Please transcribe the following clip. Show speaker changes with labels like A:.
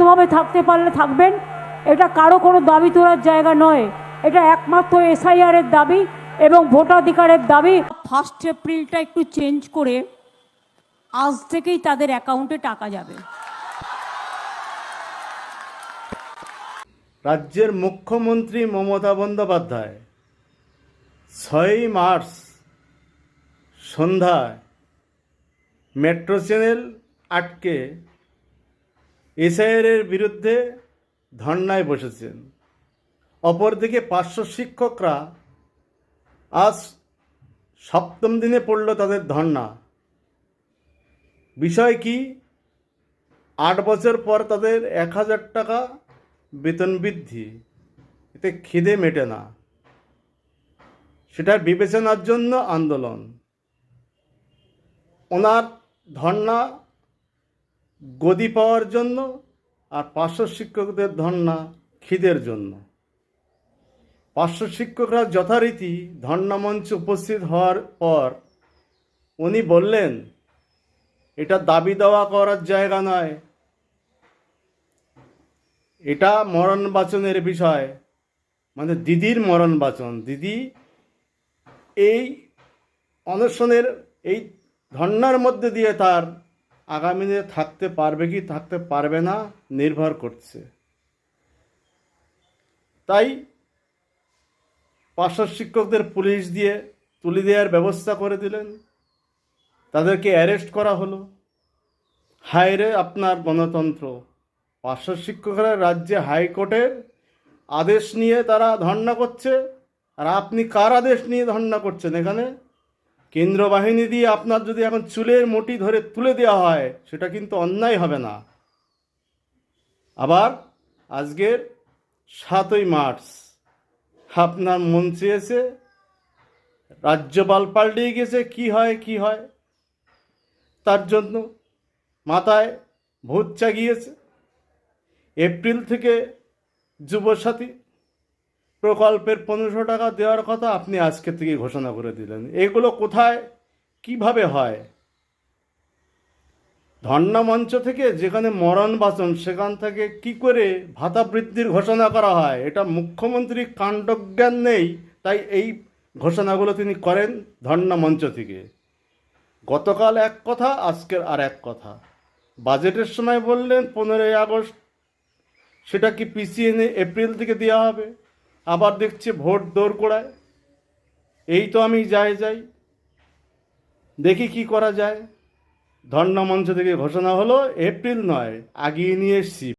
A: শান্তভাবে থাকতে পারলে থাকবেন। এটা কারো কোনো দাবি তোলার জায়গা নয়, এটা একমাত্র এসআইআরের দাবি এবং ভোটাধিকারের দাবি। 1 এপ্রিলটা একটু চেঞ্জ করে আজ থেকেই তাদের অ্যাকাউন্টে টাকা যাবে।
B: রাজ্যের মুখ্যমন্ত্রী মমতা বন্দ্যোপাধ্যায় 6 মার্চ সন্ধ্যায় মেট্রো চ্যানেল আটকে এসআইআরের বিরুদ্ধে ধর্নায় বসেছেন। অপরদিকে 500 শিক্ষকরা আজ 7ম দিনে পড়ল তাদের ধর্না। বিষয় কি? 8 বছর পর তাদের 1000 টাকা বেতন বৃদ্ধি, এতে খিদে মেটে না, সেটার বিবেচনার জন্য আন্দোলন। ওনার ধর্না গদি পাওয়ার জন্য, আর 500 শিক্ষকদের ধর্না খিদের জন্য। 500 শিক্ষকরা যথারীতি ধর্না মঞ্চে উপস্থিত হওয়ার পর উনি বললেন, এটা দাবি দেওয়া করার জায়গা নয়, এটা মরণ বাচনের বিষয়, মানে দিদির মরণ বাচন। দিদি এই অনশনের, এই ধর্নার মধ্যে দিয়ে তার আগামী দিনে থাকতে পারবে কি থাকতে পারবে না নির্ভর করছে। তাই 500 শিক্ষকদের পুলিশ দিয়ে তুলে দেওয়ার ব্যবস্থা করে দিলেন, তাদেরকে অ্যারেস্ট করা হলো। হায়রে আপনার গণতন্ত্র! 500 শিক্ষকরা রাজ্যে হাইকোর্টের আদেশ নিয়ে তারা ধর্ণা করছে, আর আপনি কার আদেশ নিয়ে ধর্ণা করছেন? এখানে কেন্দ্র বাহিনী দিয়ে আপনার যদি এখন চুলের মুঠি ধরে তুলে দেওয়া হয়, সেটা কিন্তু অন্যায় হবে না। আবার আজকের 7ই মার্চ আপনার মন চেয়েছে, রাজ্যপাল পাল্টে গেছে, কি হয় কি হয়, তার জন্য মাথায় ভূত চাগিয়েছে। এপ্রিল থেকে যুবসাথী প্রকল্পের 1500 টাকা দেওয়ার কথা আপনি আজকে থেকে ঘোষণা করে দিলেন। এগুলো কোথায় কিভাবে হয়? ধর্ণা মঞ্চ থেকে, যেখানে মরণ বাচন, সেখান থেকে কি করে ভাতা বৃদ্ধির ঘোষণা করা হয়? এটা মুখ্যমন্ত্রীর কাণ্ডজ্ঞান নেই, তাই এই ঘোষণাগুলো তিনি করেন ধর্ণা মঞ্চ থেকে। গতকাল এক কথা, আজকের আর এক কথা। বাজেটের সময় বললেন 15ই আগস্ট, সেটা কি পিছিয়ে এনে এপ্রিল থেকে দেওয়া হবে? আবার দেখছে ভোট দোরগোড়ায়। এই তো আমি যাই দেখি কি করা যায়। ধর্ণা মঞ্চ থেকে ঘোষণা হলো এপ্রিল নয়, আগিয়ে নিয়ে এসছি।